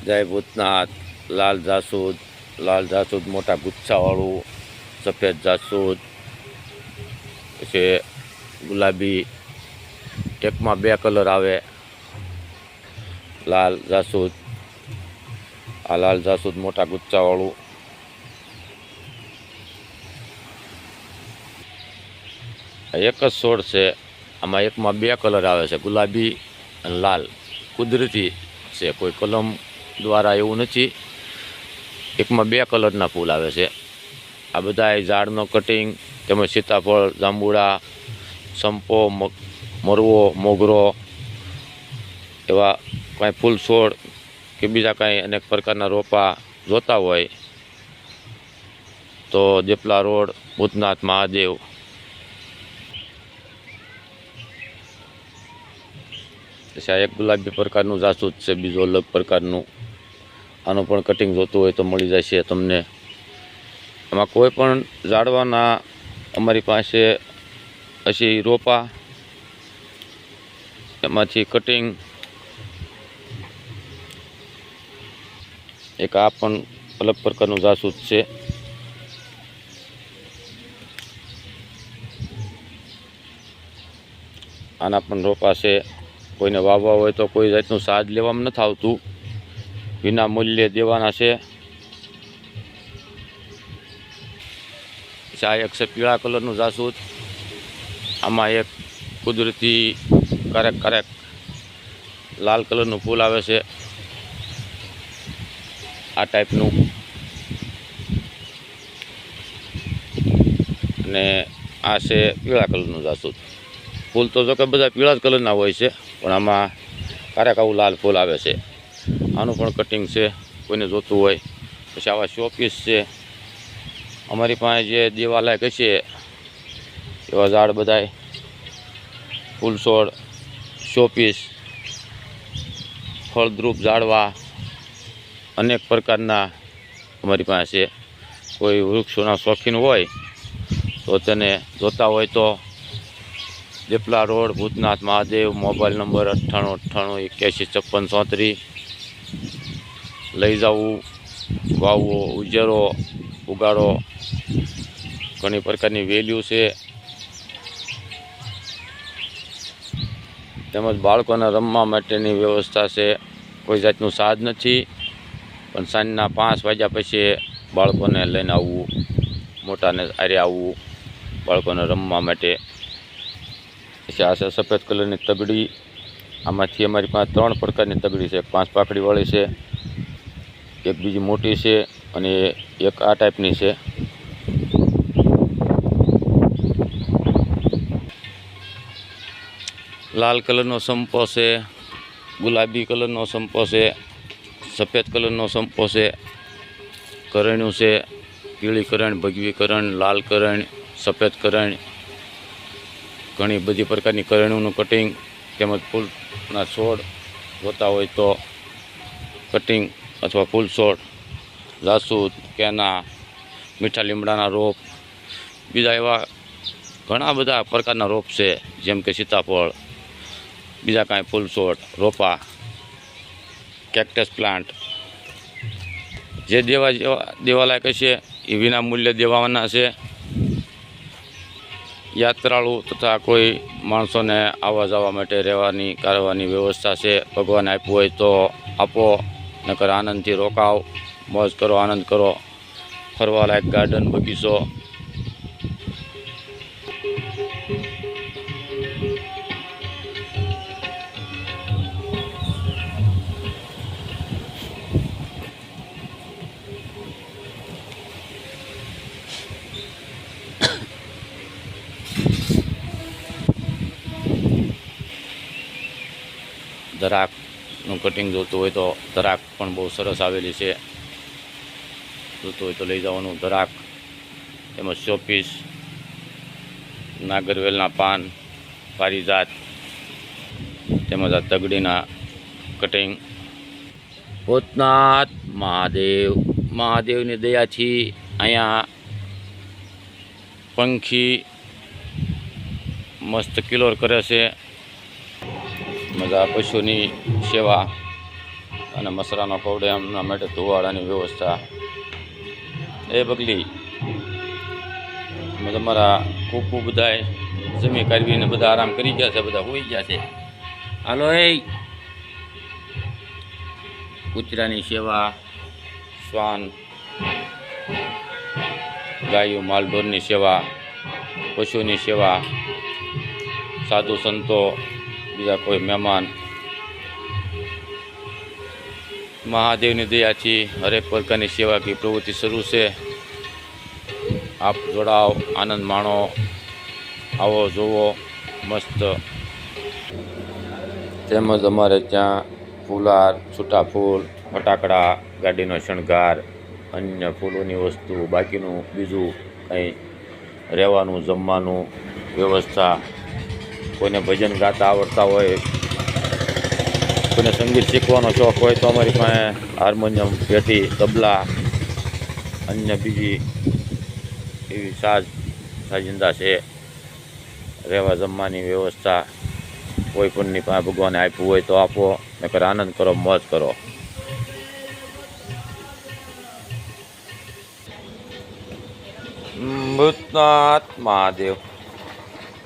જય ભૂતનાથ, લાલ જાસૂદ મોટા ગુચ્છાવાળું, સફેદ જાસૂદ, પછી ગુલાબી, એકમાં 2 કલર આવે. લાલ જાસૂદ, આ લાલ જાસૂદ મોટા ગુચ્છાવાળું. એક જ છોડ છે, આમાં એકમાં 2 કલર આવે છે, ગુલાબી અને લાલ. કુદરતી છે, કોઈ કલમ દ્વારા એવું નથી. એકમાં 2 કલરના ફૂલ આવે છે. આ બધા ઝાડનો કટિંગ, તેમજ સીતાફળ, જાંબુડા, સંપો, મરવો, મોગરો એવા કાંઈ ફૂલ છોડ કે બીજા કાંઈ અનેક પ્રકારના રોપા જોતા હોય તો દેપલા રોડ, ભૂતનાથ મહાદેવ. પછી આ એક ગુલાબી પ્રકારનું જાસૂદ છે, બીજો અલગ પ્રકારનું. આનું પણ કટિંગ જોતું હોય તો મળી જશે તમને. એમાં કોઈ પણ ઝાડવાના અમારી પાસે હશે રોપા, એમાંથી કટિંગ. એક આ પણ અલગ પ્રકારનું જાસૂદ છે. આના પણ રોપા છે. કોઈને વાવવા હોય તો કોઈ જાતનું સાજ લેવામાં નથી આવતું, વિના મૂલ્યે દેવાના છે. આ એક છે પીળા કલરનું જાસૂદ. આમાં એક કુદરતી કારેક લાલ કલરનું ફૂલ આવે છે, આ ટાઈપનું. અને આ છે પીળા કલરનું જાસૂદ. ફૂલ તો જો કે બધા પીળા જ કલરના હોય છે, પણ આમાં કારેક આવું લાલ ફૂલ આવે છે. આનું પણ કટિંગ છે, કોઈને જોતું હોય. પછી આવા શોપીસ છે. અમારી પાસે જે દેવાલાયક હશે એવા ઝાડ બધાય, ફૂલ છોડ, શોપીસ, ફળદ્રુપ ઝાડવા અનેક પ્રકારના અમારી પાસે છે. કોઈ વૃક્ષોના શોખીન હોય તો તેને જોતા હોય તો Depla road, Bhutnath Mahadev. Mobile number 9898815634. લઈ જવું, વાવવો, ઉજેરો, ઉગાડો. ઘણી પ્રકારની વેલ્યુ છે. તેમજ બાળકોને રમવા માટેની વ્યવસ્થા છે. કોઈ જાતનું સાજ નથી, પણ સાંજના 5 વાગ્યા પછી બાળકોને લઈને આવવું, મોટાને આરે આવવું બાળકોને રમવા માટે. પછી આ છે સફેદ કલરની તગડી. આમાંથી અમારી પાસે 3 પ્રકારની તગડી છે. 5 પાકડીવાળી છે, એક બીજી મોટી છે અને એક આ ટાઈપની છે. લાલ કલરનો સંપો છે, ગુલાબી કલરનો સંપો છે, સફેદ કલરનો સંપો છે, કરણ્યું છે, પીળી કરણ, ભગવી કરણ, લાલ કરણ, સફેદ કરણ. ઘણી બધી પ્રકારની કરણીઓનું કટિંગ, તેમજ ફૂલના છોડ જોતા હોય તો કટિંગ અથવા ફૂલ છોડ, જાસૂદ, કેના, મીઠા લીમડાના રોપ, બીજા એવા ઘણા બધા પ્રકારના રોપ છે, જેમ કે સીતાફળ, બીજા કાંઈ ફૂલ છોડ, રોપા, કેક્ટસ પ્લાન્ટ. જે દેવાલાયક હશે એ વિના મૂલ્યે દેવાના છે. યાત્રાળુ તથા કોઈ માણસોને આવવા જવા માટે રહેવાની કરવાની વ્યવસ્થા છે. ભગવાને આપ્યું હોય તો આપો, નકર આનંદથી રોકાવ, મોજ કરો, આનંદ કરો. ફરવાલાયક ગાર્ડન, બગીચો. દરાકનું કટિંગ જોતું હોય તો દરાક પણ બહુ સરસ આવેલી છે, જોતું હોય તો લઈ જવાનું. દરાક, તેમજ શોપીસ, નાગરવેલના પાન, પારિજાત, તેમજ આ તગડીના કટિંગ. ભૂતનાથ મહાદેવની દયાથી અહીંયા પંખી મસ્ત કિલોર કરે છે. મજા પશુની સેવા અને મસરાનો પવડે એમના માટે ધોવાડાની વ્યવસ્થા. એ બગલી અમે તમારા કૂકુ બધાય જમી કાઢવીને બધા આરામ કરી ગયા છે, બધા હોઈ ગયા છે. હાલો એ કૂતરાની સેવા, શ્વાન, ગાયો માલઢોરની સેવા, પશુની સેવા, સાધુ સંતો, બીજા કોઈ મહેમાન, મહાદેવની દયાથી હરેક પ્રકારની સેવાકીય પ્રવૃત્તિ શરૂ છે. આપ જોડાઓ, આનંદ માણો, આવો જોવો મસ્ત. તેમજ અમારે ત્યાં ફુલાર, છૂટા ફૂલ, ફટાકડા, ગાડીનો શણગાર, અન્ય ફૂલોની વસ્તુ, બાકીનું બીજું કંઈ રહેવાનું, જમવાનું વ્યવસ્થા. કોઈને ભજન ગાતા આવડતા હોય, કોઈને સંગીત શીખવાનો શોખ હોય તો અમારી પાસે હાર્મોનિયમ, પેટી, તબલા, અન્ય બીજી એવી સાજિંદા છે. રહેવા જમવાની વ્યવસ્થા કોઈ પણની પાસે ભગવાને આપ્યું હોય તો આપો, નકર આનંદ કરો, મોજ કરો. ભૂતનાથ મહાદેવ.